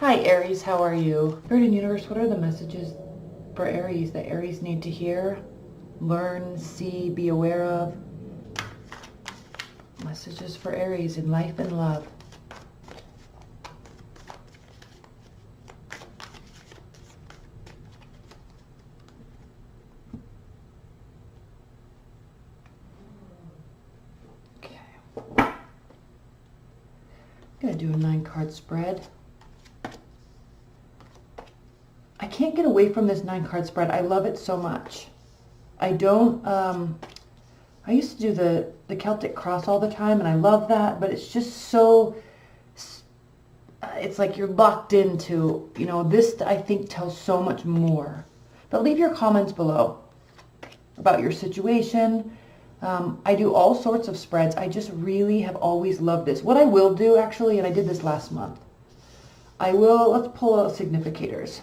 Hi Aries, how are you? Spirit and Universe, what are the messages for Aries that Aries need to hear, learn, see, be aware of? Messages for Aries in life and love. Okay. I'm going to do a 9-card spread. I can't get away from this 9-card spread. I love it so much. I don't, I used to do the Celtic cross all the time, and I love that, but it's just so, it's like you're locked into, you know, this I think tells so much more. But leave your comments below about your situation. I do all sorts of spreads. I just really have always loved this. What I will do, actually, and I did this last month, let's pull out significators.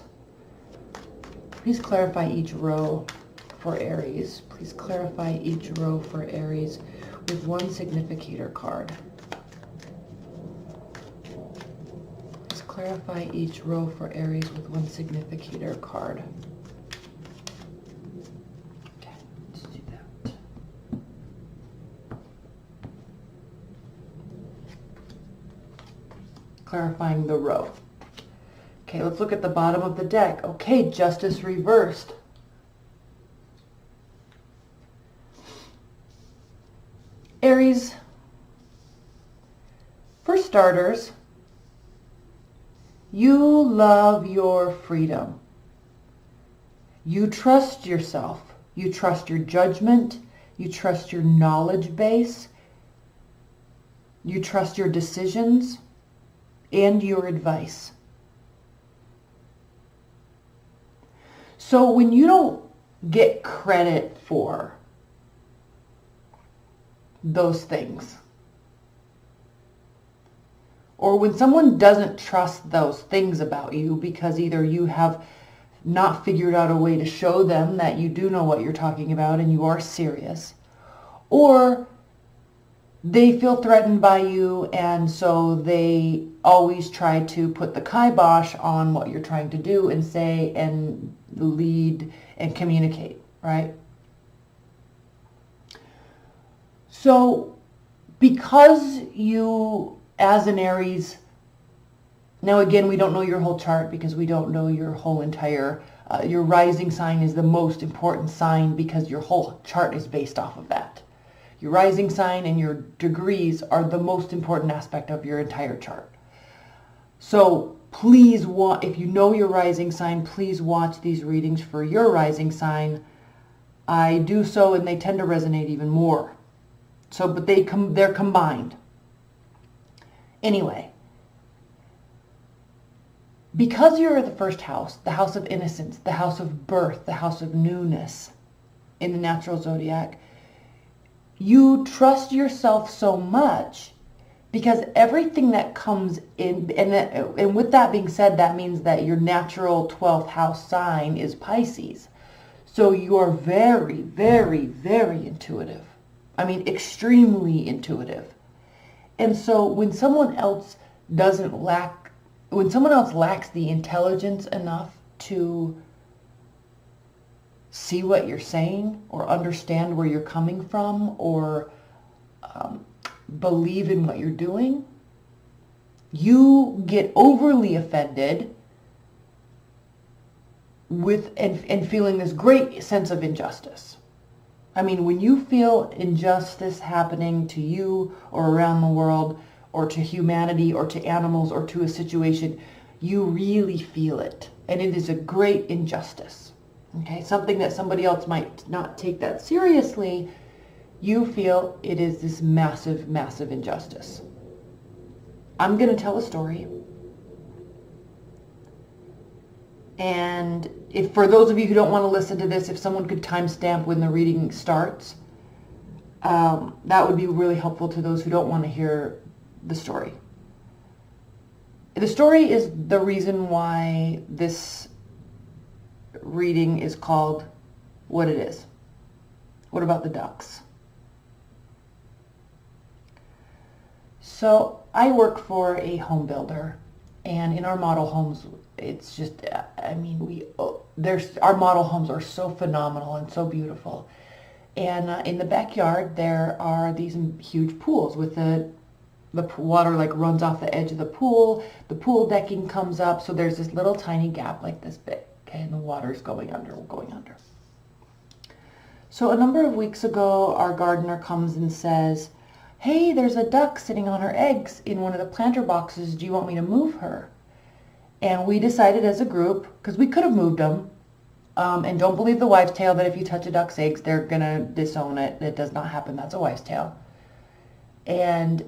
Please clarify each row for Aries. Please clarify each row for Aries with one significator card. Please clarify each row for Aries with one significator card. Okay, let's do that. Clarifying the row. Okay, let's look at the bottom of the deck. Okay, Justice reversed. Aries, for starters, you love your freedom. You trust yourself. You trust your judgment. You trust your knowledge base. You trust your decisions and your advice. So when you don't get credit for those things, or when someone doesn't trust those things about you because either you have not figured out a way to show them that you do know what you're talking about and you are serious, or they feel threatened by you and so they always try to put the kibosh on what you're trying to do and say and lead and communicate, right? So because you, as an Aries, now again, we don't know your whole chart because we don't know your whole entire, your rising sign is the most important sign because your whole chart is based off of that. Your rising sign and your degrees are the most important aspect of your entire chart. So please, if you know your rising sign, please watch these readings for your rising sign. I do so, and they tend to resonate even more. So, but they're combined. Anyway, because you're the first house, the house of innocence, the house of birth, the house of newness in the natural zodiac, you trust yourself so much because everything that comes in, and with that being said, that means that your natural 12th house sign is Pisces. So you are very, very, very intuitive. I mean, extremely intuitive. And so when someone else lacks the intelligence enough to see what you're saying or understand where you're coming from or believe in what you're doing, you get overly offended with and feeling this great sense of injustice. I mean, when you feel injustice happening to you or around the world or to humanity or to animals or to a situation, you really feel it. And it is a great injustice. Okay, something that somebody else might not take that seriously, you feel it is this massive, massive injustice. I'm going to tell a story. And if for those of you who don't want to listen to this, if someone could timestamp when the reading starts, that would be really helpful to those who don't want to hear the story. The story is the reason why this reading is called what it is. What about the ducks? So I work for a home builder, And in our model homes, it's just, I mean, our model homes are so phenomenal and so beautiful. And in the backyard, there are these huge pools with the water like runs off the edge of the pool. The pool decking comes up, so there's this little tiny gap like this big, okay, and the water's going under, going under. So a number of weeks ago, our gardener comes and says, hey, there's a duck sitting on her eggs in one of the planter boxes. Do you want me to move her? And we decided as a group, because we could have moved them, and don't believe the wives' tale that if you touch a duck's eggs, they're going to disown it. It does not happen. That's a wives' tale. And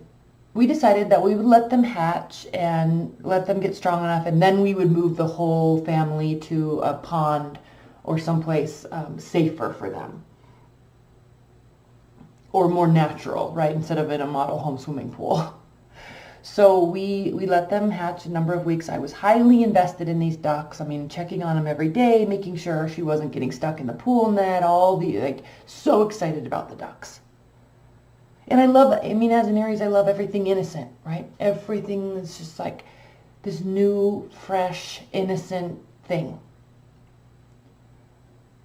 we decided that we would let them hatch and let them get strong enough, and then we would move the whole family to a pond or someplace safer for them, or more natural, right, instead of in a model home swimming pool. So we let them hatch a number of weeks. I was highly invested in these ducks. I mean, checking on them every day, making sure she wasn't getting stuck in the pool net, so excited about the ducks. And I mean, as an Aries, I love everything innocent, right? Everything is just like this new, fresh, innocent thing.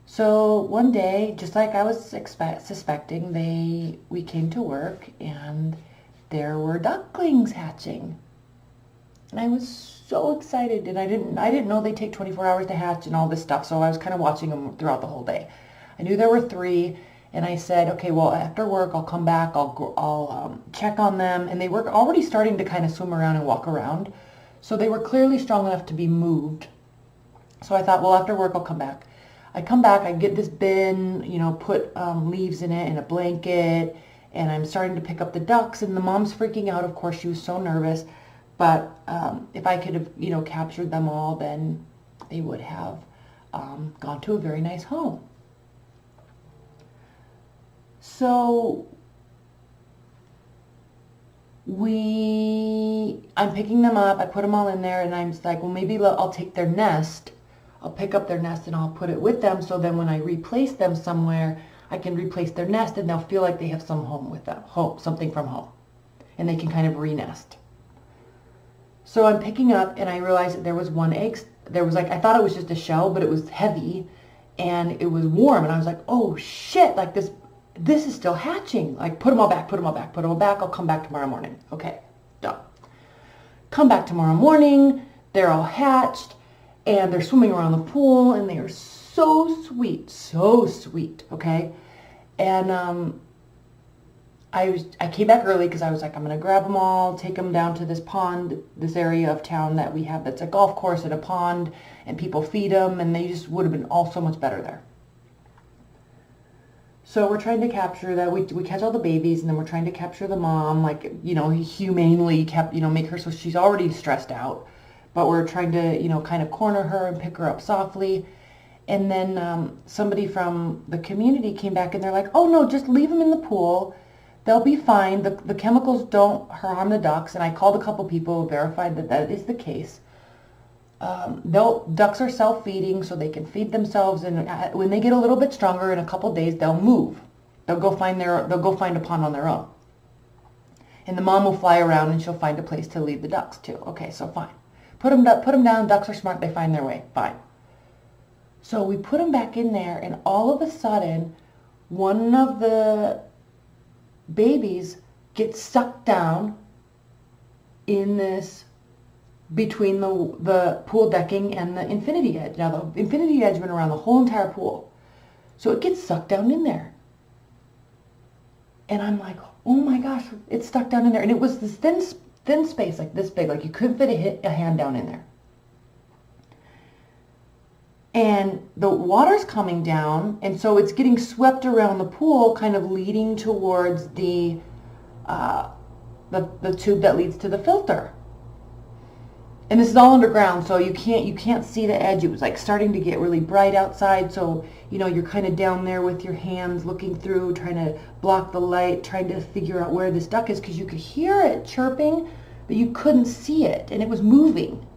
So one day, just like I was suspecting, we came to work and there were ducklings hatching. And I was so excited, and I didn't know they take 24 hours to hatch and all this stuff, so I was kind of watching them throughout the whole day. I knew there were 3, and I said, okay, well, after work, I'll come back, I'll check on them, and they were already starting to kind of swim around and walk around, so they were clearly strong enough to be moved. So I thought, well, after work, I'll come back. I come back, I get this bin, put leaves in it and a blanket, and I'm starting to pick up the ducks, and the mom's freaking out. Of course, she was so nervous, but if I could have, captured them all, then they would have gone to a very nice home. So I'm picking them up, I put them all in there, and I'm just like, well, maybe I'll take their nest. I'll pick up their nest and I'll put it with them, so then when I replace them somewhere, I can replace their nest and they'll feel like they have some home with them, something from home, and they can kind of re-nest. So I'm picking up, and I realized that there was one egg. I thought it was just a shell, but it was heavy and it was warm, and I was like, oh shit, like this is still hatching. Like, put them all back, put them all back, put them all back. I'll come back tomorrow morning. Okay, done. Come back tomorrow morning. They're all hatched, and they're swimming around the pool, and they are so sweet, okay? And I came back early because I was like, I'm going to grab them all, take them down to this pond, this area of town that we have that's a golf course and a pond, and people feed them, and they just would have been all so much better there. So we're trying to capture that. We catch all the babies, and then we're trying to capture the mom, like, humanely make her so she's already stressed out. But we're trying to, kind of corner her and pick her up softly. And then somebody from the community came back, and they're like, oh no, just leave them in the pool. They'll be fine. The chemicals don't harm the ducks. And I called a couple people, verified that is the case. Ducks are self-feeding, so they can feed themselves, and when they get a little bit stronger, in a couple days, they'll move. They'll go find a pond on their own. And the mom will fly around, and she'll find a place to lead the ducks to. Okay, so fine. Put them down. Ducks are smart. They find their way. Fine. So we put them back in there, and all of a sudden, one of the babies gets sucked down in this, between the pool decking and the infinity edge. Now, the infinity edge went around the whole entire pool. So it gets sucked down in there. And I'm like, oh my gosh, it's stuck down in there. And it was this thin space, like this big, like you couldn't fit a hand down in there. And the water's coming down, and so it's getting swept around the pool, kind of leading towards the tube that leads to the filter. And this is all underground, so you can't see the edge. It was like starting to get really bright outside, so you're kind of down there with your hands looking through, trying to block the light, trying to figure out where this duck is, because you could hear it chirping, but you couldn't see it, and it was moving.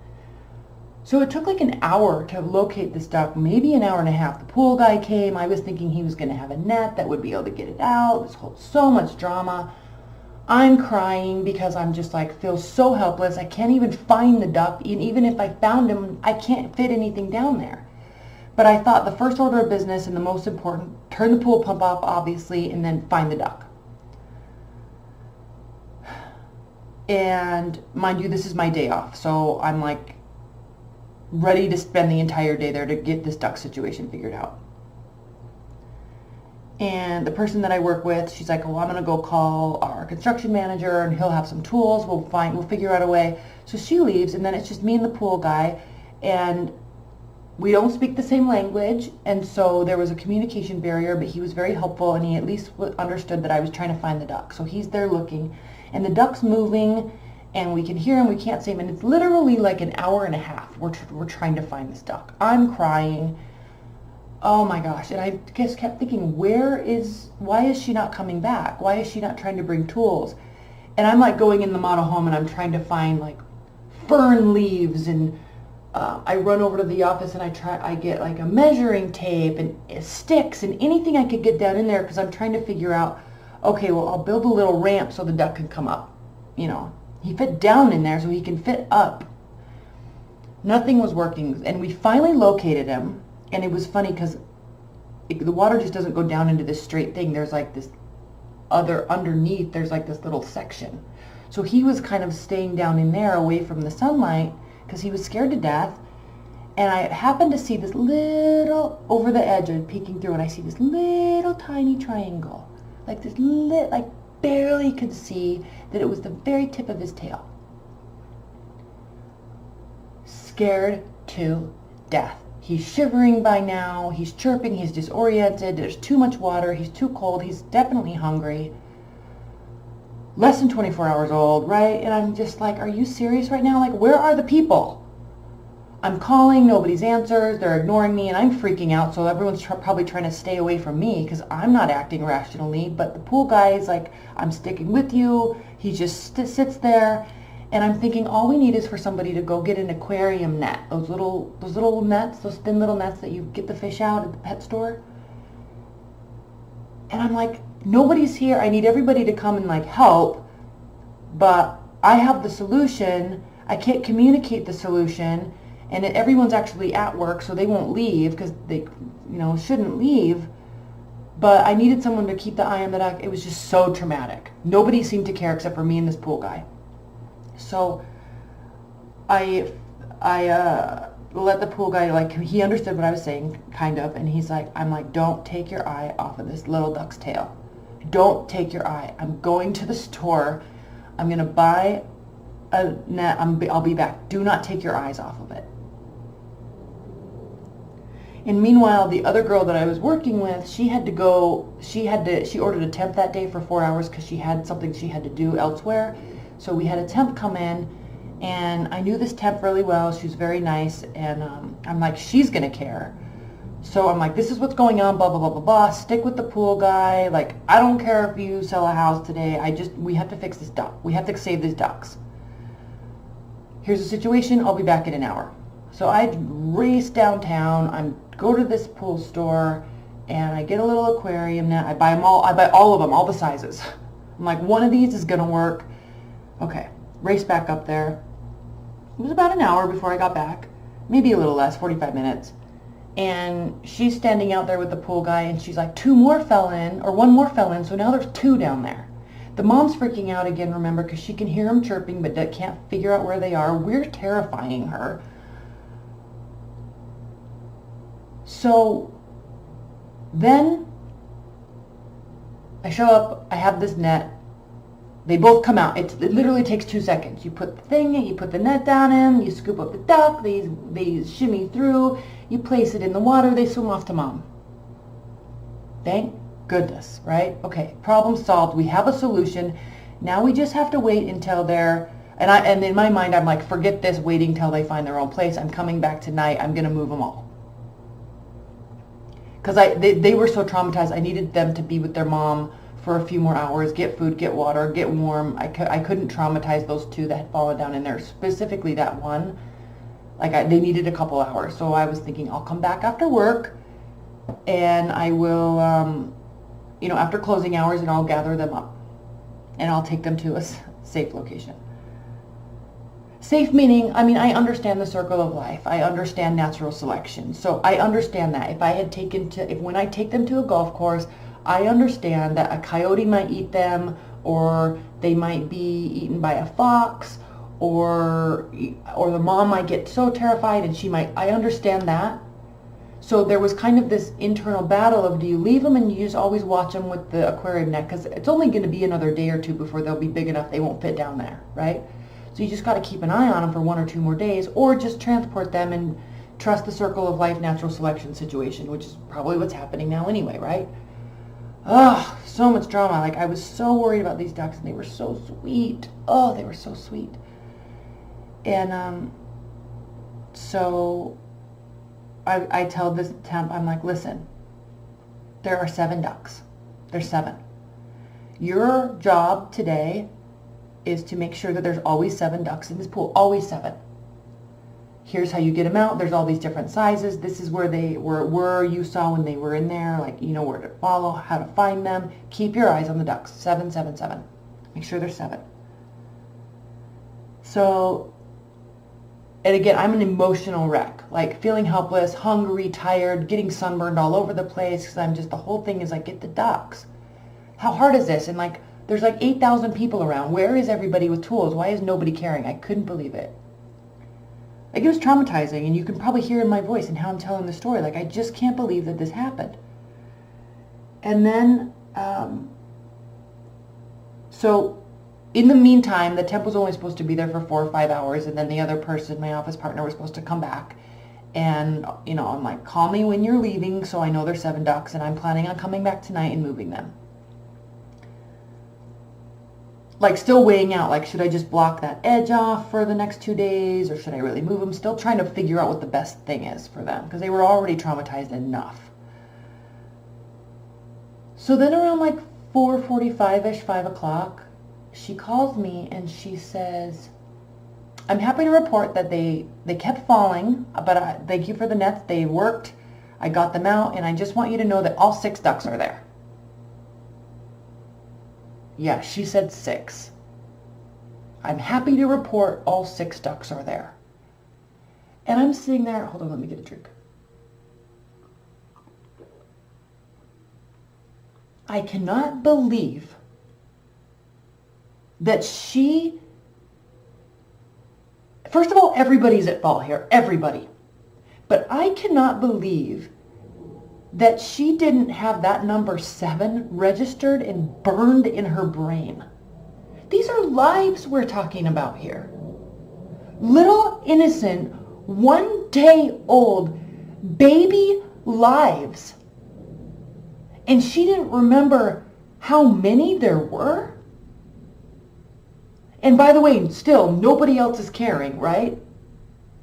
So it took like an hour to locate this duck, maybe an hour and a half. The pool guy came. I was thinking he was going to have a net that would be able to get it out. So much drama. I'm crying because I'm just like, feel so helpless. I can't even find the duck. And even if I found him, I can't fit anything down there. But I thought the first order of business and the most important, turn the pool pump off, obviously, and then find the duck. And mind you, this is my day off. So I'm like ready to spend the entire day there to get this duck situation figured out. And the person that I work with, she's like, well, I'm going to go call our construction manager and he'll have some tools. We'll figure out a way. So she leaves, and then it's just me and the pool guy, and we don't speak the same language. And so there was a communication barrier, but he was very helpful, and he at least understood that I was trying to find the duck. So he's there looking, and the duck's moving, and we can hear him, we can't see him, and it's literally like an hour and a half. We're trying to find this duck. I'm crying. Oh my gosh. And I just kept thinking, why is she not coming back? Why is she not trying to bring tools? And I'm like going in the model home and I'm trying to find like fern leaves, and I run over to the office and I get like a measuring tape and sticks and anything I could get down in there, because I'm trying to figure out, okay, well, I'll build a little ramp so the duck can come up. You know, he fit down in there so he can fit up. Nothing was working, and we finally located him. And it was funny because the water just doesn't go down into this straight thing. There's like this underneath, there's like this little section. So he was kind of staying down in there away from the sunlight because he was scared to death. And I happened to see this little, over the edge, I'm peeking through, and I see this little tiny triangle. Like this like barely could see that it was the very tip of his tail. Scared to death. He's shivering by now, he's chirping, he's disoriented, there's too much water, he's too cold, he's definitely hungry. Less than 24 hours old, right? And I'm just like, are you serious right now? Like, where are the people? I'm calling, nobody's answers, they're ignoring me, and I'm freaking out, so everyone's probably trying to stay away from me because I'm not acting rationally. But the pool guy is like, I'm sticking with you. He just sits there. And I'm thinking all we need is for somebody to go get an aquarium net, those little nets, those thin little nets that you get the fish out at the pet store. And I'm like, nobody's here. I need everybody to come and like help, but I have the solution. I can't communicate the solution, and everyone's actually at work, so they won't leave because they, shouldn't leave. But I needed someone to keep the eye on the duck. It was just so traumatic. Nobody seemed to care except for me and this pool guy. So I let the pool guy, like, he understood what I was saying, kind of, and he's like, I'm like, don't take your eye off of this little duck's tail. Don't take your eye. I'm going to the store. I'm going to buy a net. I'll be back. Do not take your eyes off of it. And meanwhile, the other girl that I was working with, she ordered a temp that day for 4 hours because she had something she had to do elsewhere. So we had a temp come in, and I knew this temp really well. She was very nice, and I'm like, she's going to care. So I'm like, this is what's going on, blah, blah, blah, blah, blah. Stick with the pool guy. Like, I don't care if you sell a house today. We have to fix this duck. We have to save these ducks. Here's the situation. I'll be back in an hour. So I race downtown. I go to this pool store, and I get a little aquarium net. I buy them all. I buy all of them, all the sizes. I'm like, one of these is going to work. Okay, race back up there. It was about an hour before I got back, maybe a little less, 45 minutes. And she's standing out there with the pool guy, and she's like, one more fell in, so now there's 2 down there. The mom's freaking out again, remember, because she can hear them chirping, but can't figure out where they are. We're terrifying her. So then I show up, I have this net. They both come out. It literally takes 2 seconds. You put the net down in, you scoop up the duck, they shimmy through, you place it in the water, they swim off to mom. Thank goodness, right? Okay, problem solved. We have a solution. Now we just have to wait until and in my mind I'm like, forget this, waiting till they find their own place. I'm coming back tonight. I'm going to move them all. Because they were so traumatized. I needed them to be with their mom for a few more hours, get food, get water, get warm. I couldn't traumatize those 2 that had fallen down in there, specifically that one. They needed a couple hours. So I was thinking, I'll come back after work, and I will, after closing hours, and I'll gather them up. and I'll take them to a safe location. Safe meaning, I mean, I understand the circle of life. I understand natural selection. So I understand that. When I take them to a golf course, I understand that a coyote might eat them, or they might be eaten by a fox, or the mom might get so terrified and I understand that. So there was kind of this internal battle of, do you leave them and you just always watch them with the aquarium net? Because it's only going to be another day or two before they'll be big enough they won't fit down there, right? So you just got to keep an eye on them for 1 or 2 more days, or just transport them and trust the circle of life natural selection situation, which is probably what's happening now anyway, right? Oh, so much drama. Like, I was so worried about these ducks, and they were so sweet. Oh, they were so sweet. And so I tell this temp, I'm like, listen, there are 7 ducks. There's 7. Your job today is to make sure that there's always 7 ducks in this pool. Always 7. Here's how you get them out. There's all these different sizes. This is where they were you saw when they were in there. Like, you know where to follow, how to find them. Keep your eyes on the ducks. 7, 7, 7. Make sure there's 7. So, and again, I'm an emotional wreck. Like, feeling helpless, hungry, tired, getting sunburned all over the place, because the whole thing is like, get the ducks. How hard is this? And like, there's like 8,000 people around. Where is everybody with tools? Why is nobody caring? I couldn't believe it. Like, it was traumatizing, and you can probably hear in my voice and how I'm telling the story. Like, I just can't believe that this happened. And then, so in the meantime, the temp was only supposed to be there for 4 or 5 hours, and then the other person, my office partner, was supposed to come back. And, you know, I'm like, call me when you're leaving, so I know there's 7 ducks, and I'm planning on coming back tonight and moving them. Like, still weighing out, like, should I just block that edge off for the next 2 days, or should I really move them? Still trying to figure out what the best thing is for them, because they were already traumatized enough. So then around like 4:45-ish, 5 o'clock, she calls me and she says, I'm happy to report that they kept falling, but thank you for the nets. They worked. I got them out, and I just want you to know that all 6 ducks are there. Yeah, she said 6. I'm happy to report all 6 ducks are there. And I'm sitting there, hold on, let me get a drink. I cannot believe that first of all, everybody's at fault here, everybody. But I cannot believe that she didn't have that number 7 registered and burned in her brain. These are lives we're talking about here. Little innocent, 1-day-old baby lives. And she didn't remember how many there were? And by the way, still, nobody else is caring, right?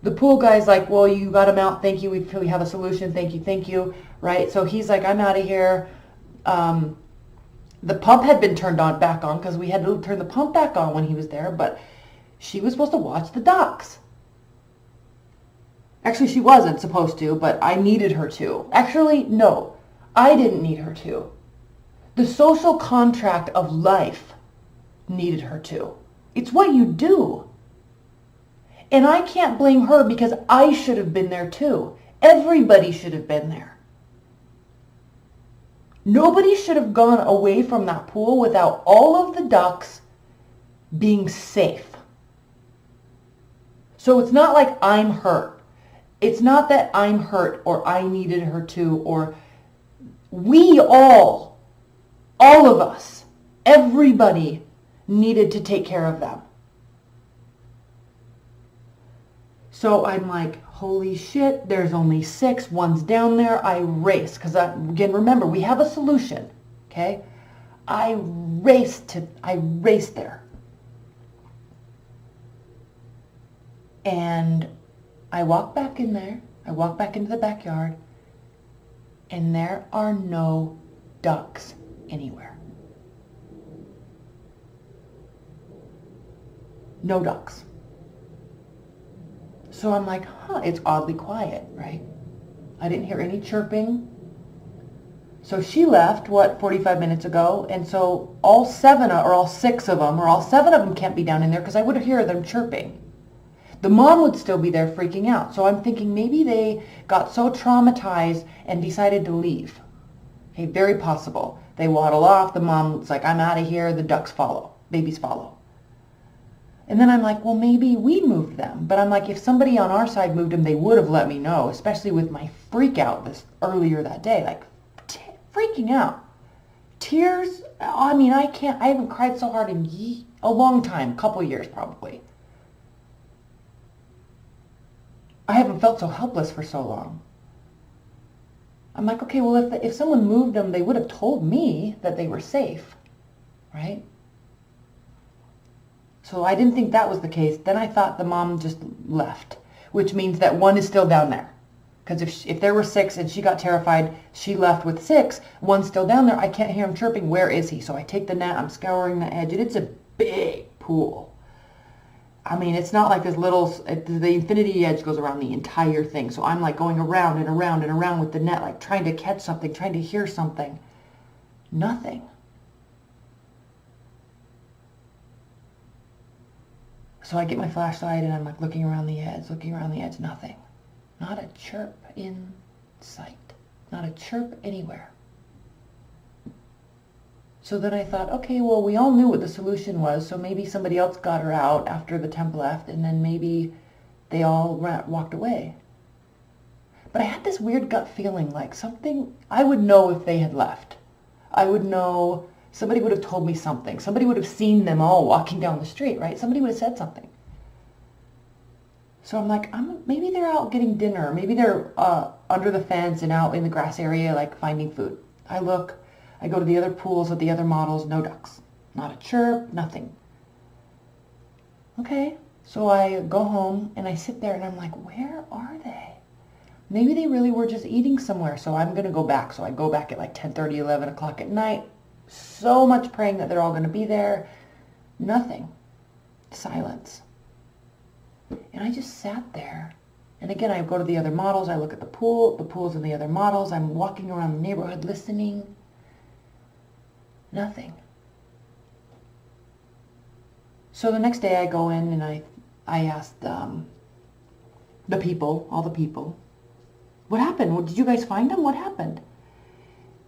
The pool guy's like, well, you got him out. Thank you. We feel we have a solution. Thank you. Thank you. Right? So he's like, I'm out of here. The pump had been turned back on because we had to turn the pump back on when he was there. But she was supposed to watch the ducks. Actually, she wasn't supposed to, but I needed her to. Actually, no, I didn't need her to. The social contract of life needed her to. It's what you do. And I can't blame her because I should have been there too. Everybody should have been there. Nobody should have gone away from that pool without all of the ducks being safe. So it's not like I'm hurt. It's not that I'm hurt or I needed her to, or we all of us, everybody needed to take care of them. So I'm like, holy shit, there's only 6. One's down there. I race. Because, again, remember, we have a solution. Okay? I raced there. And I walk back in there. I walk back into the backyard. And there are no ducks anywhere. No ducks. So I'm like, it's oddly quiet, right? I didn't hear any chirping. So she left, what, 45 minutes ago, and so all 7 or all 6 of them, or all 7 of them can't be down in there because I would hear them chirping. The mom would still be there freaking out. So I'm thinking maybe they got so traumatized and decided to leave. Okay, very possible. They waddle off, the mom's like, I'm out of here, the ducks follow, babies follow. And then I'm like, well, maybe we moved them. But I'm like, if somebody on our side moved them, they would have let me know, especially with my freak out this earlier that day, like freaking out. Tears, I mean, I haven't cried so hard in a long time, couple years probably. I haven't felt so helpless for so long. I'm like, okay, well, if someone moved them, they would have told me that they were safe, right? So I didn't think that was the case. Then I thought the mom just left, which means that one is still down there. Because if there were 6 and she got terrified, she left with 6, one's still down there. I can't hear him chirping. Where is he? So I take the net, I'm scouring the edge, and it's a big pool. I mean, it's not like this little, the infinity edge goes around the entire thing. So I'm like going around and around and around with the net, like trying to catch something, trying to hear something. Nothing. So I get my flashlight and I'm like looking around the edge, nothing. Not a chirp in sight. Not a chirp anywhere. So then I thought, okay, well, we all knew what the solution was, so maybe somebody else got her out after the temp left, and then maybe they all walked away. But I had this weird gut feeling like something, I would know if they had left. I would know, somebody would have told me something. Somebody would have seen them all walking down the street, right? Somebody would have said something. So I'm like, maybe they're out getting dinner. Maybe they're under the fence and out in the grass area, like finding food. I look. I go to the other pools with the other models, no ducks. Not a chirp, nothing. Okay, so I go home and I sit there and I'm like, where are they? Maybe they really were just eating somewhere, so I'm going to go back. So I go back at like 10:30, 11 o'clock at night. So much praying that they're all going to be there. Nothing. Silence. And I just sat there. And again, I go to the other models. I look at the pools and the other models. I'm walking around the neighborhood listening. Nothing. So the next day I go in and I asked the people, all the people, what happened? Well, did you guys find them? What happened?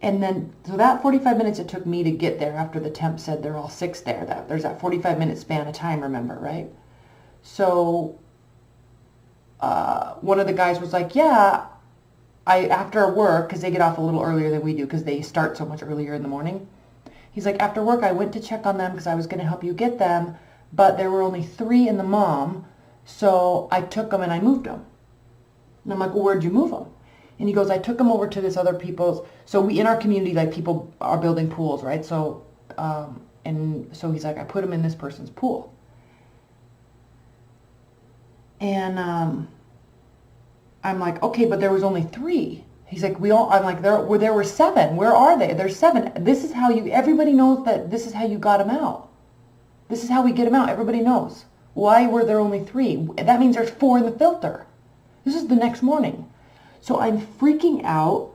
And then, so that 45 minutes it took me to get there after the temp said they're all 6 there. There's that 45-minute span of time, remember, right? So one of the guys was like, yeah, after work, because they get off a little earlier than we do because they start so much earlier in the morning. He's like, after work, I went to check on them because I was going to help you get them, but there were only 3 in the mom, so I took them and I moved them. And I'm like, well, where'd you move them? And he goes, I took them over to this other people's, so we, in our community, like, people are building pools, right? So, and so he's like, I put them in this person's pool. And I'm like, okay, but there was only 3. He's like, I'm like, there were 7. Where are they? There's 7. This is how everybody knows that this is how you got them out. This is how we get them out. Everybody knows. Why were there only 3? That means there's 4 in the filter. This is the next morning. So I'm freaking out.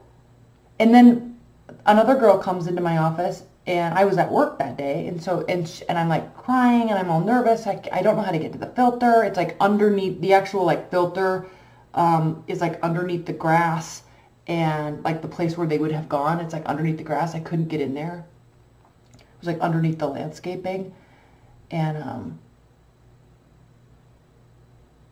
And then another girl comes into my office, and I was at work that day. And so, and I'm like crying and I'm all nervous. I don't know how to get to the filter. It's like underneath the actual like filter, is like underneath the grass. And like the place where they would have gone, it's like underneath the grass. I couldn't get in there. It was like underneath the landscaping. And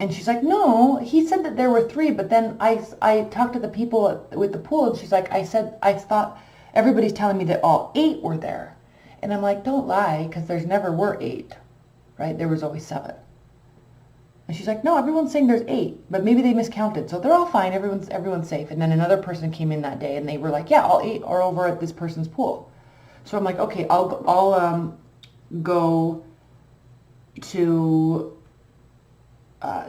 she's like, no, he said that there were 3, but then I talked to the people with the pool, and she's like, I thought everybody's telling me that all 8 were there. And I'm like, don't lie, because there's never were 8, right? There was always 7. And she's like, no, everyone's saying there's 8, but maybe they miscounted. So they're all fine. Everyone's safe. And then another person came in that day and they were like, yeah, all 8 are over at this person's pool. So I'm like, okay, I'll go to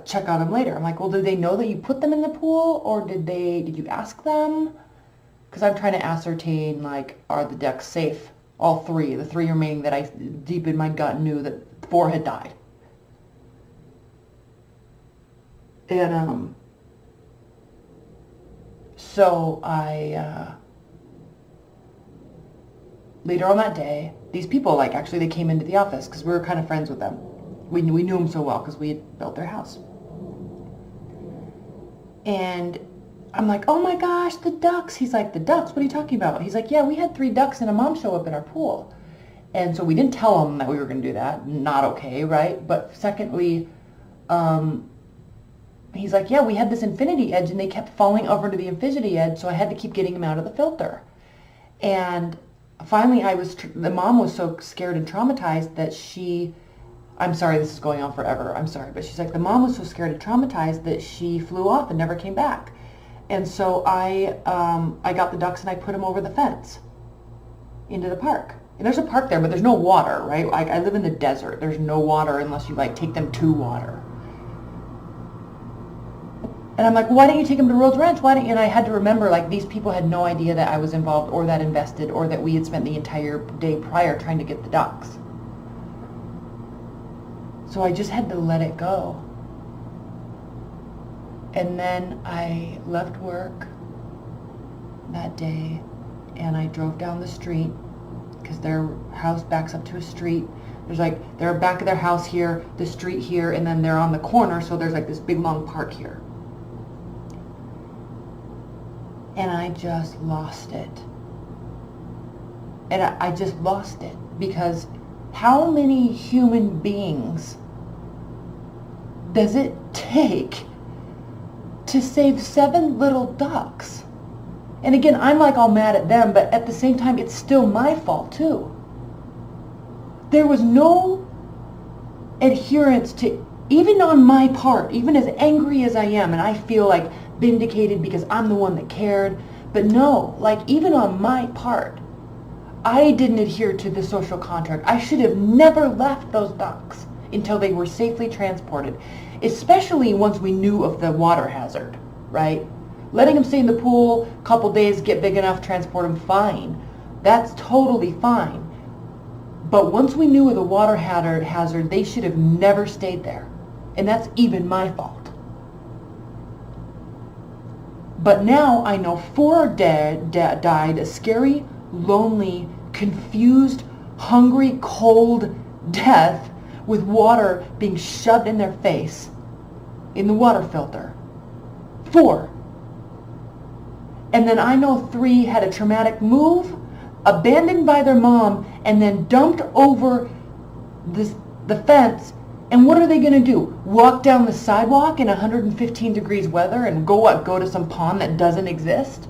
check on them later. I'm like, well, do they know that you put them in the pool, or did you ask them? Because I'm trying to ascertain, like, are the ducks safe? All 3, the 3 remaining that I deep in my gut knew that 4 had died. And so I later on that day, these people, like, actually they came into the office because we were kind of friends with them. We knew them so well because we had built their house. And I'm like, oh my gosh, the ducks. He's like, the ducks? What are you talking about? He's like, yeah, we had 3 ducks and a mom show up in our pool. And so we didn't tell them that we were going to do that. Not okay, right? But secondly, he's like, yeah, we had this infinity edge and they kept falling over to the infinity edge, so I had to keep getting them out of the filter. And finally, the mom was so scared and traumatized that I'm sorry, this is going on forever, I'm sorry, but she's like, the mom was so scared and traumatized that she flew off and never came back. And so I got the ducks and I put them over the fence into the park. And there's a park there, but there's no water, right? I live in the desert. There's no water unless you, like, take them to water. And I'm like, why don't you take them to Rhodes Ranch? And I had to remember, like, these people had no idea that I was involved or that invested or that we had spent the entire day prior trying to get the ducks. So I just had to let it go. And then I left work that day and I drove down the street because their house backs up to a street. There's like, they're back of their house here, the street here, and then they're on the corner, so there's like this big long park here. And I just lost it. And I just lost it because how many human beings does it take to save 7 little ducks? And again, I'm like all mad at them, but at the same time, it's still my fault too. There was no adherence to, even on my part, even as angry as I am, and I feel like vindicated because I'm the one that cared, but no, like even on my part, I didn't adhere to the social contract. I should have never left those ducks until they were safely transported, especially once we knew of the water hazard, right? Letting them stay in the pool, a couple days, get big enough, transport them, fine. That's totally fine. But once we knew of the water hazard, they should have never stayed there. And that's even my fault. But now I know 4 died a scary, lonely, confused, hungry, cold death with water being shoved in their face in the water filter. 4. And then I know 3 had a traumatic move, abandoned by their mom, and then dumped over the fence. And what are they going to do? Walk down the sidewalk in 115 degrees weather and go to some pond that doesn't exist?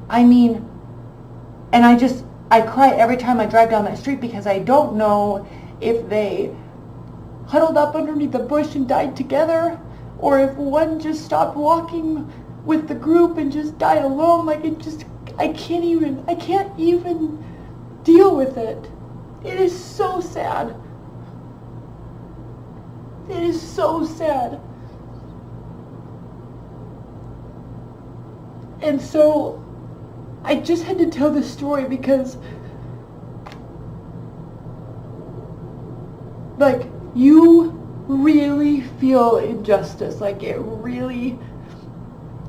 I mean, and I cry every time I drive down that street because I don't know if they huddled up underneath the bush and died together, or if one just stopped walking with the group and just died alone. Like, I can't even deal with it. It is so sad. It is so sad. And so I just had to tell this story because, like, you really feel injustice. Like, it really,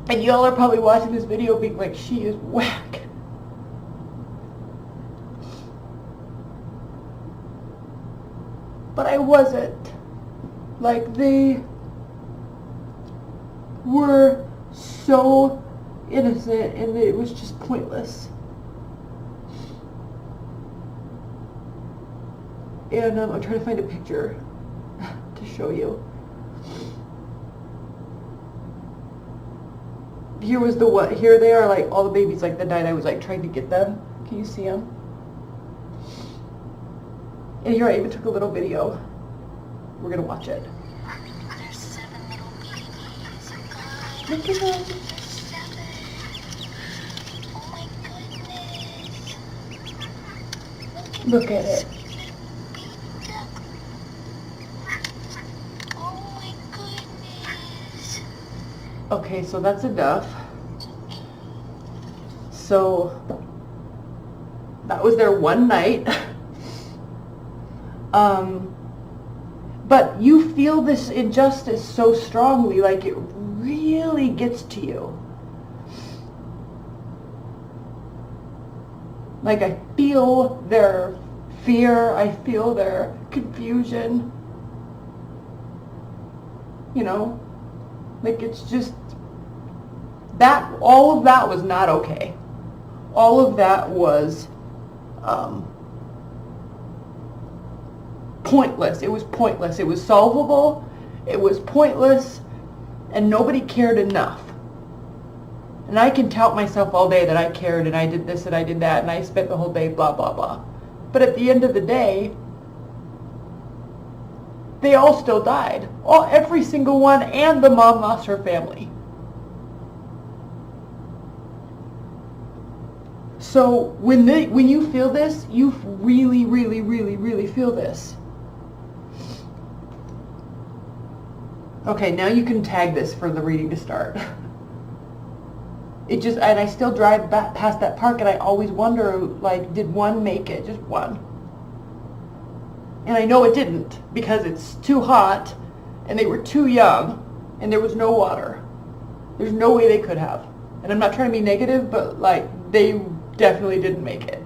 and y'all are probably watching this video being like, she is whack. But I wasn't. Like, they were so innocent and it was just pointless. And I'm trying to find a picture to show you. Here they are, like all the babies, like the night I was like trying to get them. Can you see them? And here I even took a little video. We're gonna watch it. There's 7 little babies. Look at them. 7. Oh my goodness. Look at it. Baby duck. Oh my goodness. Okay, so that's enough. So that was their one night. But you feel this injustice so strongly, like it really gets to you. Like, I feel their fear. I feel their confusion. You know? Like, it's just, that, all of that was not okay. All of that was pointless. It was pointless. It was solvable. It was pointless. And nobody cared enough. And I can tout myself all day that I cared and I did this and I did that and I spent the whole day blah, blah, blah. But at the end of the day, they all still died. Every single one, and the mom lost her family. So when you feel this, you really, really, really, really feel this. Okay, now you can tag this for the reading to start. And I still drive back past that park and I always wonder, like, did one make it? Just one. And I know it didn't, because it's too hot and they were too young and there was no water. There's no way they could have. And I'm not trying to be negative, but like, they definitely didn't make it.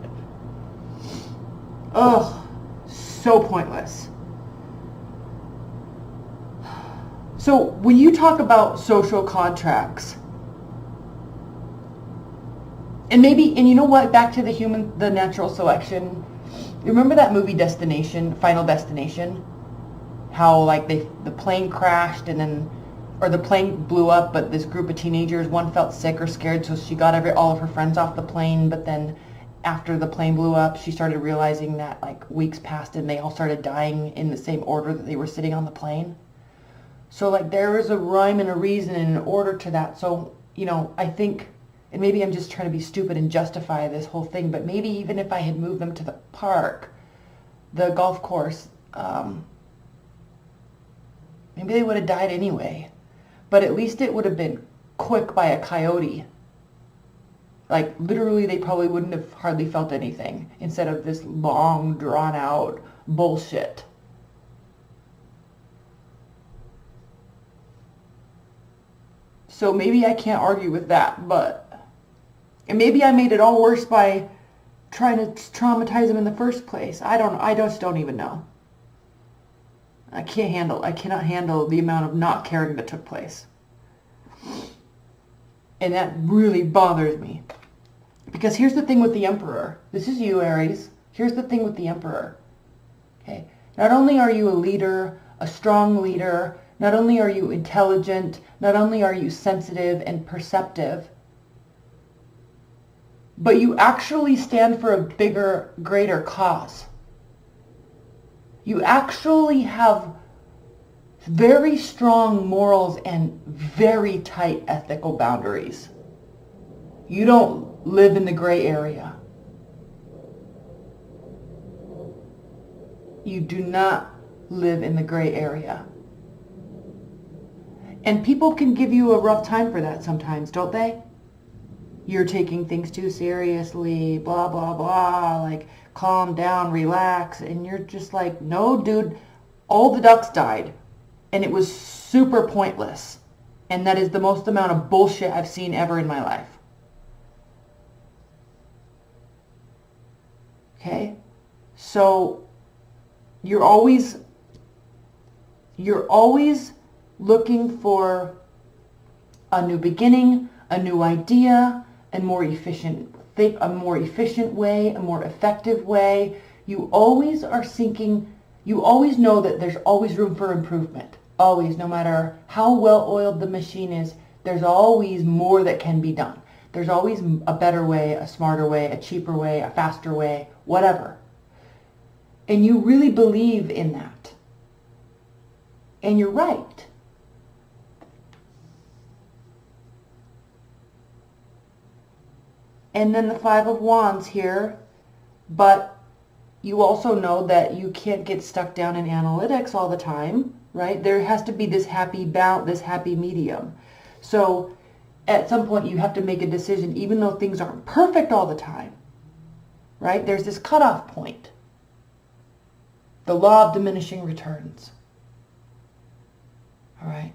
Oh, so pointless. So when you talk about social contracts, and you know what, back to the natural selection, remember that movie Final Destination? How like the plane crashed and then, or the plane blew up, but this group of teenagers, one felt sick or scared, so she got all of her friends off the plane, but then after the plane blew up, she started realizing that like weeks passed and they all started dying in the same order that they were sitting on the plane. So like there is a rhyme and a reason and an order to that. So, you know, I think, and maybe I'm just trying to be stupid and justify this whole thing, but maybe even if I had moved them to the park, the golf course, maybe they would have died anyway. But at least it would have been quick by a coyote. Like literally they probably wouldn't have hardly felt anything instead of this long drawn out bullshit. So maybe I can't argue with that, and maybe I made it all worse by trying to traumatize them in the first place. I just don't even know. I cannot handle the amount of not caring that took place. And that really bothers me. Because here's the thing with the Emperor. This is you, Aries. Here's the thing with the Emperor. Okay. Not only are you a leader, a strong leader, not only are you intelligent, not only are you sensitive and perceptive, but you actually stand for a bigger, greater cause. You actually have very strong morals and very tight ethical boundaries. You don't live in the gray area. You do not live in the gray area. And people can give you a rough time for that sometimes, don't they? You're taking things too seriously, blah, blah, blah, like calm down, relax. And you're just like, no, dude, all the ducks died. And it was super pointless. And that is the most amount of bullshit I've seen ever in my life. Okay? So you're always looking for a new beginning, a new idea, a more efficient way, a more effective way. You always are seeking, you always know that there's always room for improvement. Always, no matter how well oiled the machine is, there's always more that can be done. There's always a better way, a smarter way, a cheaper way, a faster way, whatever. And you really believe in that. And you're right. And then the Five of Wands here, but you also know that you can't get stuck down in analytics all the time, right? There has to be this happy medium. So at some point you have to make a decision, even though things aren't perfect all the time, right? There's this cutoff point. The law of diminishing returns. All right.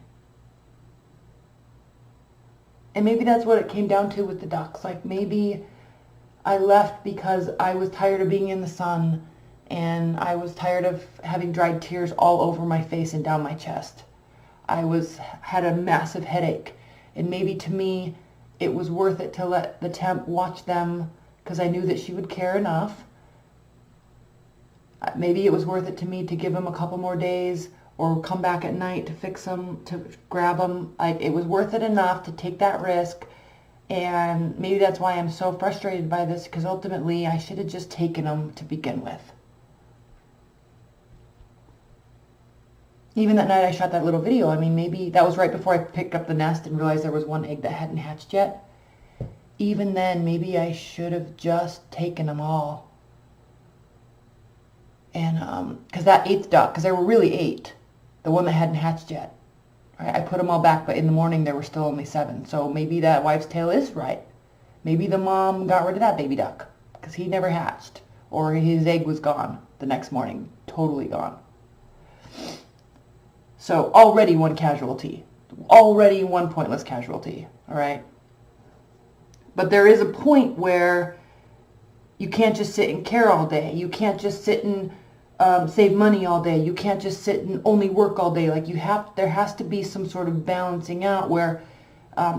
And maybe that's what it came down to with the ducks. Like maybe I left because I was tired of being in the sun, and I was tired of having dried tears all over my face and down my chest. Had a massive headache, and maybe to me it was worth it to let the temp watch them because I knew that she would care enough. Maybe it was worth it to me to give them a couple more days or come back at night to fix them, to grab them. Like, it was worth it enough to take that risk. And maybe that's why I'm so frustrated by this, because ultimately I should have just taken them to begin with. Even that night I shot that little video, I mean, maybe that was right before I picked up the nest and realized there was one egg that hadn't hatched yet. Even then, maybe I should have just taken them all. And because that 8th duck, because there were really 8, the one that hadn't hatched yet. Right? I put them all back, but in the morning there were still only 7. So maybe that wives' tale is right. Maybe the mom got rid of that baby duck because he never hatched, or his egg was gone the next morning, totally gone. So already one casualty, already one pointless casualty, all right? But there is a point where you can't just sit and care all day. You can't just sit and save money all day. You can't just sit and only work all day. Like, there has to be some sort of balancing out where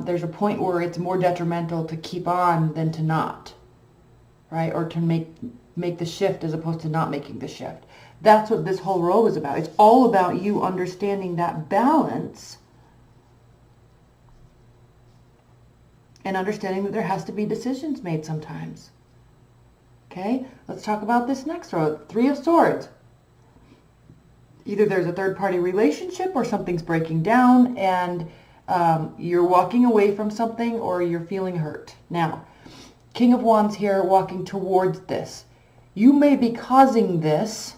there's a point where it's more detrimental to keep on than to not, right? Or to make the shift as opposed to not making the shift. That's what this whole row is about. It's all about you understanding that balance and understanding that there has to be decisions made sometimes. Okay, let's talk about this next row. 3 of Swords. Either there's a third-party relationship or something's breaking down and you're walking away from something or you're feeling hurt. Now, King of Wands here walking towards this. You may be causing this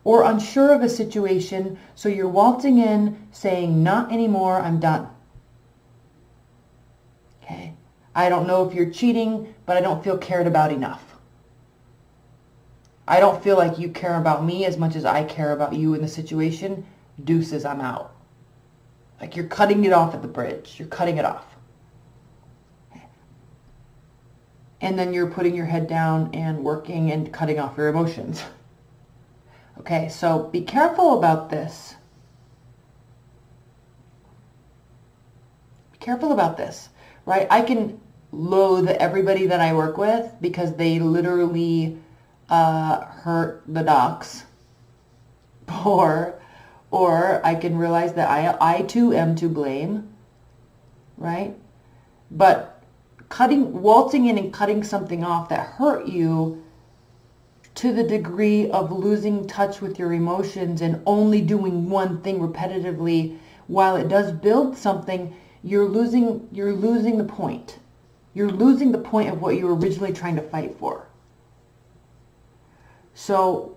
or unsure of a situation, so you're waltzing in saying, not anymore, I'm done. Okay. I don't know if you're cheating, but I don't feel cared about enough. I don't feel like you care about me as much as I care about you in the situation. Deuces, I'm out. Like, you're cutting it off at the bridge. You're cutting it off. Okay. And then you're putting your head down and working and cutting off your emotions. Okay, so be careful about this. Be careful about this, right? I can loathe everybody that I work with because they literally hurt the ducks. Or I can realize that I too am to blame, right? But waltzing in and cutting something off that hurt you to the degree of losing touch with your emotions and only doing one thing repetitively, while it does build something, you're losing the point. You're losing the point of what you were originally trying to fight for. So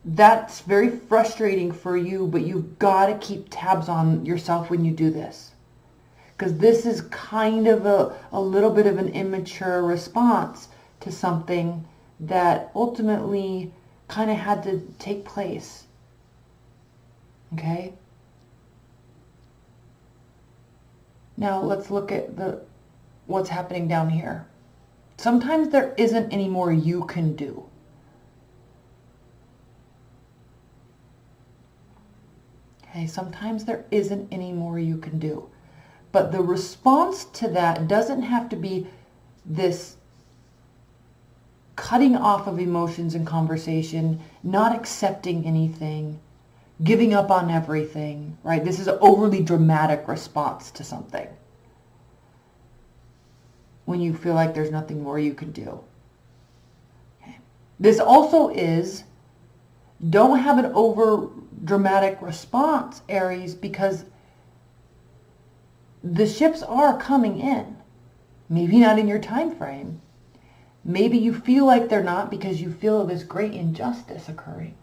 that's very frustrating for you, but you've got to keep tabs on yourself when you do this. Because this is kind of a little bit of an immature response to something that ultimately kind of had to take place. Okay? Now let's look at what's happening down here. Sometimes there isn't any more you can do. Okay, sometimes there isn't any more you can do. But the response to that doesn't have to be this cutting off of emotions and conversation, not accepting anything, giving up on everything, right? This is an overly dramatic response to something. When you feel like there's nothing more you can do. Okay. This also is, don't have an over dramatic response, Aries, because the ships are coming in. Maybe not in your time frame. Maybe you feel like they're not because you feel this great injustice occurring.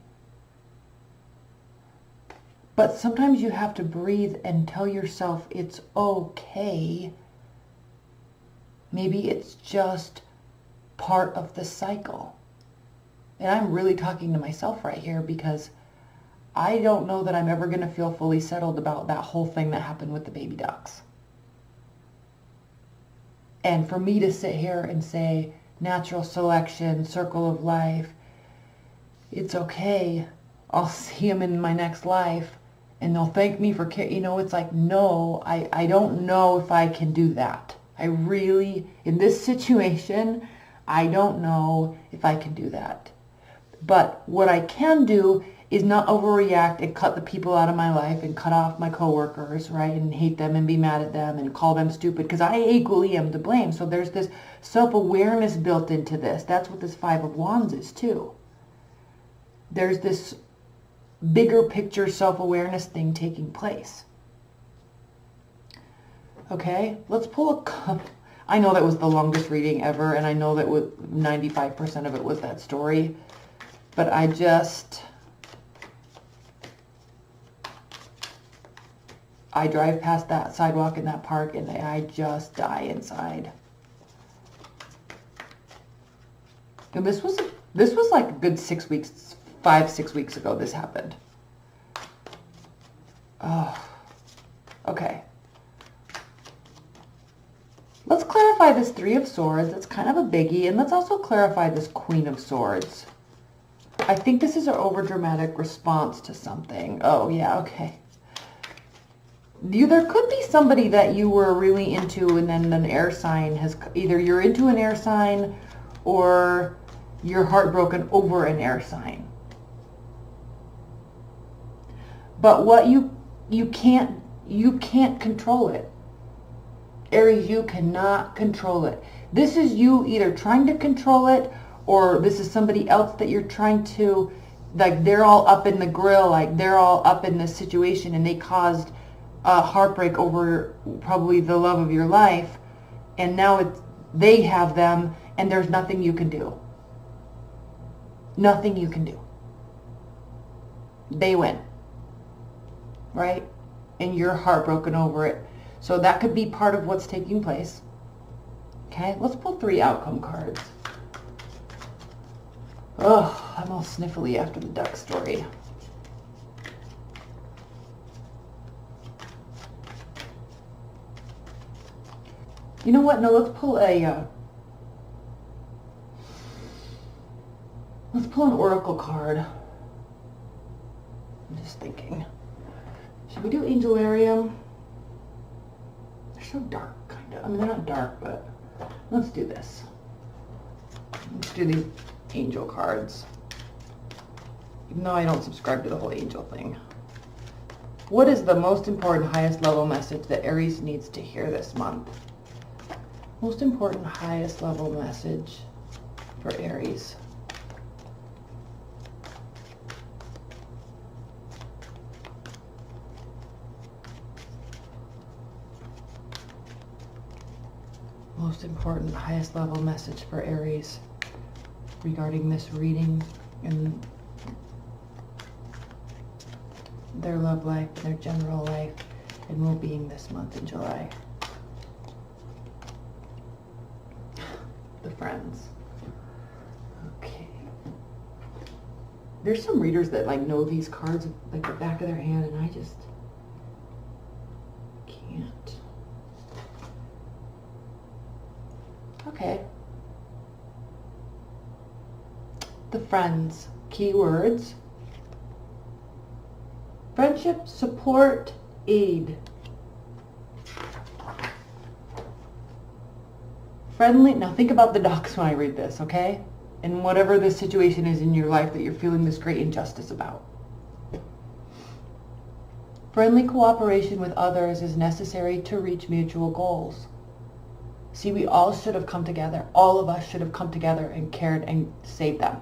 But sometimes you have to breathe and tell yourself it's okay. Maybe it's just part of the cycle. And I'm really talking to myself right here because I don't know that I'm ever going to feel fully settled about that whole thing that happened with the baby ducks. And for me to sit here and say, natural selection, circle of life, it's okay. I'll see them in my next life and they'll thank me for, you know, it's like, no, I don't know if I can do that. I really, in this situation, I don't know if I can do that. But what I can do is not overreact and cut the people out of my life and cut off my coworkers, right? And hate them and be mad at them and call them stupid, because I equally am to blame. So there's this self-awareness built into this. That's what this Five of Wands is too. There's this bigger picture self-awareness thing taking place. Okay, let's pull a cup. I know that was the longest reading ever, and I know that 95% of it was that story, but I drive past that sidewalk in that park and I just die inside. And this was like a good 6 weeks, 5-6 weeks ago this happened. Oh, okay. Let's clarify this Three of Swords. It's kind of a biggie. And let's also clarify this Queen of Swords. I think this is an overdramatic response to something. Oh, yeah, okay. There could be somebody that you were really into and then an air sign has... Either you're into an air sign or you're heartbroken over an air sign. But what you can't control it. Aries, you cannot control it. This is you either trying to control it, or this is somebody else that you're trying to, like, they're all up in the grill, like they're all up in this situation and they caused a heartbreak over probably the love of your life, and now they have them and there's nothing you can do. Nothing you can do. They win. Right? And you're heartbroken over it. So that could be part of what's taking place. Okay, let's pull 3 outcome cards. Oh, I'm all sniffly after the duck story. You know what? No, let's pull an oracle card. I'm just thinking. Should we do Angelarium? They're so dark, kind of. I mean, they're not dark, but let's do this. Let's do these angel cards. Even though I don't subscribe to the whole angel thing. What is the most important, highest level message that Aries needs to hear this month? Most important, highest level message for Aries. Most important, highest level message for Aries regarding this reading and their love life, their general life, and well-being this month in July. The Friends. Okay. There's some readers that like know these cards like the back of their hand, and I just can't. Okay. The Friends. Keywords. Friendship, support, aid. Friendly. Now think about the ducks when I read this, okay? And whatever the situation is in your life that you're feeling this great injustice about. Friendly cooperation with others is necessary to reach mutual goals. See, we all should have come together. All of us should have come together and cared and saved them.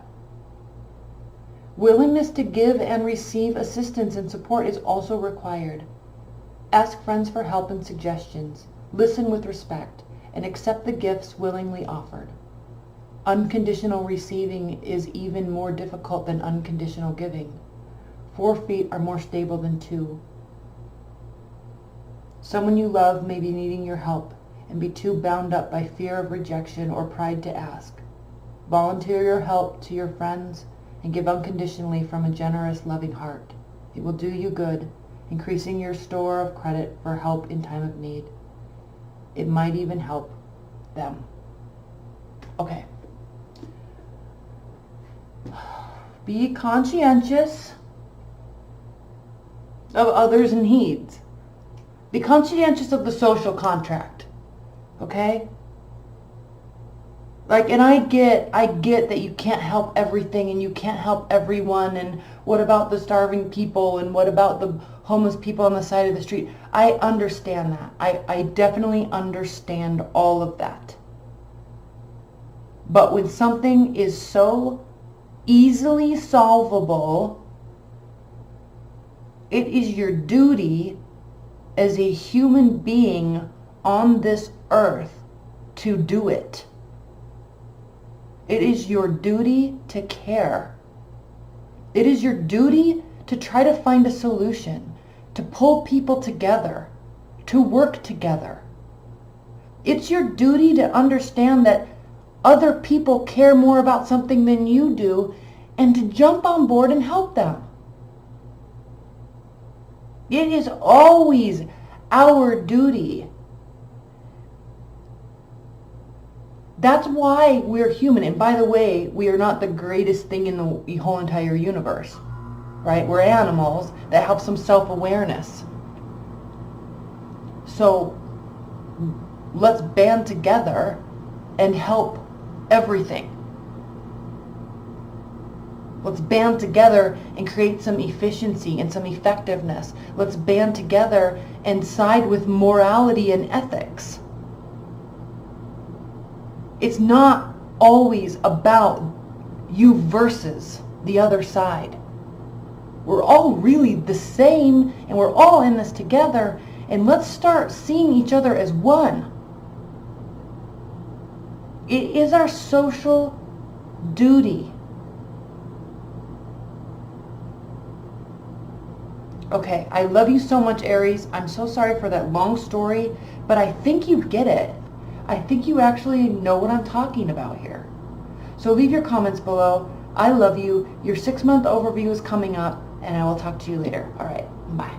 Willingness to give and receive assistance and support is also required. Ask friends for help and suggestions. Listen with respect and accept the gifts willingly offered. Unconditional receiving is even more difficult than unconditional giving. 4 feet are more stable than 2. Someone you love may be needing your help and be too bound up by fear of rejection or pride to ask. Volunteer your help to your friends and give unconditionally from a generous, loving heart. It will do you good, increasing your store of credit for help in time of need. It might even help them. Okay. Be conscientious of others' needs. Be conscientious of the social contract. Okay? Like, and I get that you can't help everything and you can't help everyone, and what about the starving people and what about the homeless people on the side of the street? I understand that. I definitely understand all of that. But when something is so easily solvable, it is your duty as a human being on this earth to do it. It is your duty to care. It is your duty to try to find a solution, to pull people together, to work together. It's your duty to understand that other people care more about something than you do, and to jump on board and help them. It is always our duty. That's why we're human. And by the way, we are not the greatest thing in the whole entire universe, right? We're animals that have some self-awareness. So let's band together and help everything. Let's band together and create some efficiency and some effectiveness. Let's band together and side with morality and ethics. It's not always about you versus the other side. We're all really the same, and we're all in this together, and let's start seeing each other as one. It is our social duty. Okay, I love you so much, Aries. I'm so sorry for that long story, but I think you get it. I think you actually know what I'm talking about here. So leave your comments below. I love you. Your 6-month overview is coming up, and I will talk to you later. All right, bye.